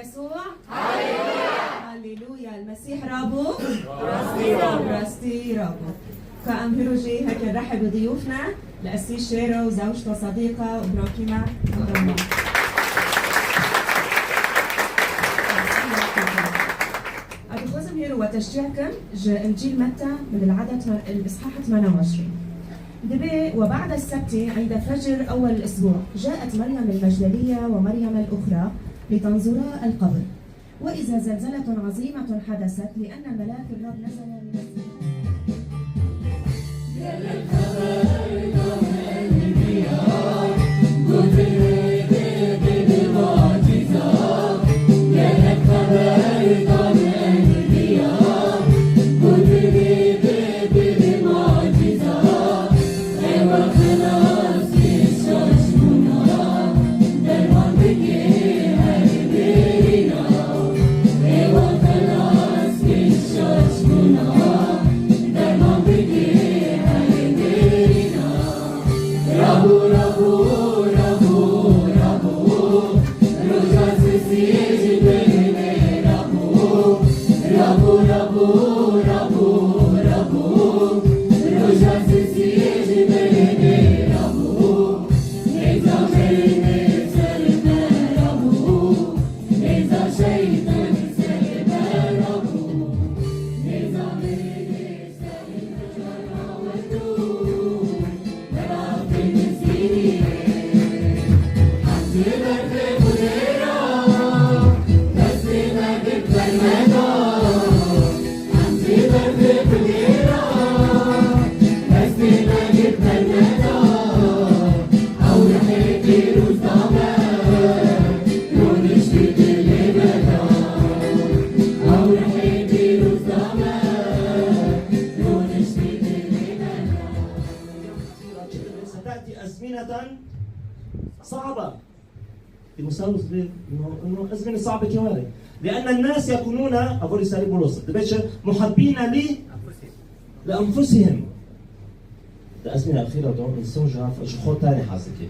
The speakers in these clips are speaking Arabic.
يسوع. هاليلويا هاليلويا. المسيح رابو. راستي رابو. كأمهرجي هيك نرحب بضيوفنا القسيس شيرو وزوجته صديقة وبروكيما. أبخوزم هيرو وتشجيعكم إنجيل متى من العدد الإصحاح 28. دبي وبعد السبت عند فجر أول الأسبوع جاءت مريم المجدلية ومريم الأخرى لتنظرا القبر، وإذا زلزلة عظيمة حدثت لأن ملاك الرب نزل من السماء. صعبة المساوس انه أزمنة صعبة كمان، لأن الناس يكونون أقول رسالة بولس محبين لأنفسهم. الأزمنة الأخيرة دون نسوجها في أشخاص تاني حاسكي.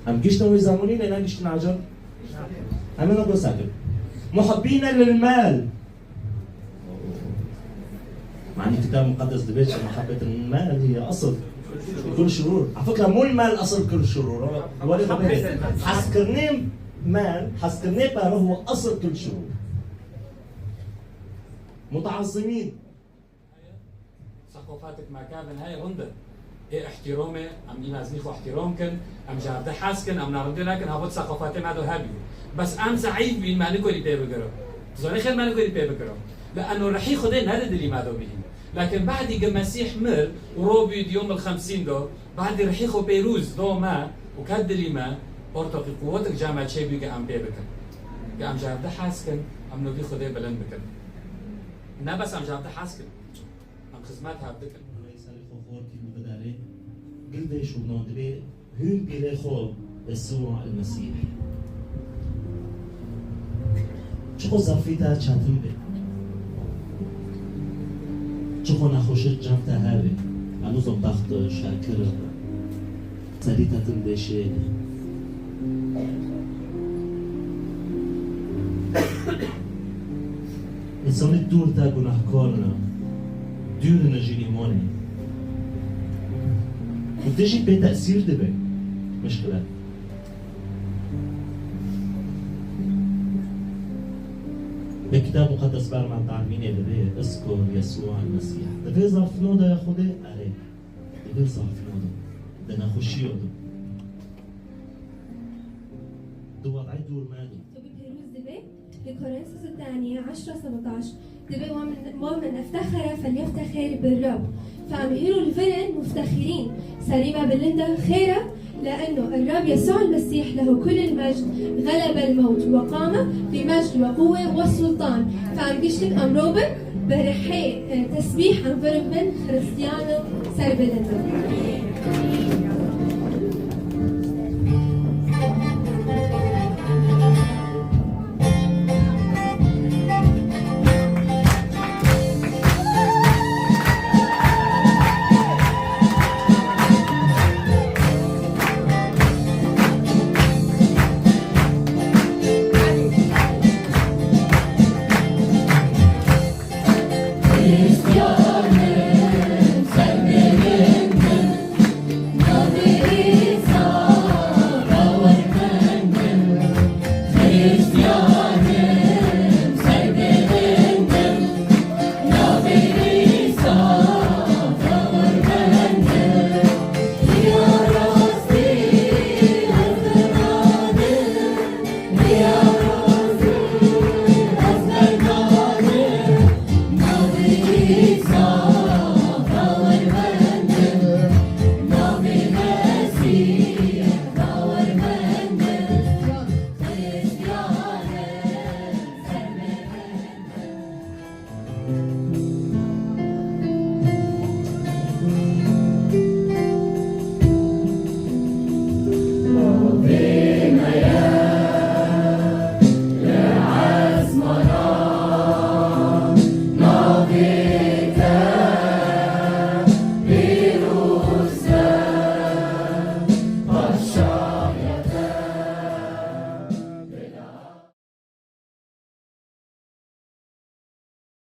أم جيشنا ويزامونين لأن جيشنا عجب. أنا نقول ساكت. محبين للمال. مع أن الكتاب المقدس دبيتش محبة المال هي أصل كل شرور. على فكرة مو المال أصل كل شرور. حسكرني مال حسكرني بار هو أصل كل شرور. متعظمين. ثقافاتك ما كابن هاي هندا. إيه احترامي أم ينازنيخو احترامكن أم جارده حاسكن أم نارده لكن هابط ثقافاتي ما دو هابيو. بس أم ضعيف بين ما نقول يبي بقرا. زوني خير ما نقول يبي بقرا. لأنه رح ياخذين هذا اللي ما دو بيه. لكن بعد يجي مسيح مر وروبي يوم ال50 دو بعد رح ياخذ بيروز دو ما وكاد اللي ما أرتقي قوتك جامعة شيء بيجي أم بيبكن. أم جارده حاسكن أم نبي خذيه بلند بكن. نا بس أم جارده حاسكن. أم خدماتها بكن. قلبي شو بنودبي هم بيلاخو يسوع المسيح. شو ظرفيتها تشاتم بي؟ شو نخوشت جامتا هاري؟ أنا زبطت شاكر سريتا تندشي. إنسان الدور تا جناهكارنا دور نجيني ماني. وتجي بتأثير دبي مشكلة. بكتاب مقدس بارمع تعلميني دبي اذكر يسوع المسيح. دبي ظرف نودا يا خدي أري. دبي ظرف نودا. بدنا نخشيه دو. دو وضعي دور مالي. دبي بيروز دبي لكورنثوس الثانية 10:17 دبي ومن افتخر فليفتخر بالرب. فأمهروا الفرن مفتخرين سليمة بلندا خيرة لأنه الرب يسوع المسيح له كل المجد غلب الموت وقام بمجد وقوة والسلطان. فأم قشتك أم روبن برحي تسبيح أم فرن خريستيانو سر بلندا. وراء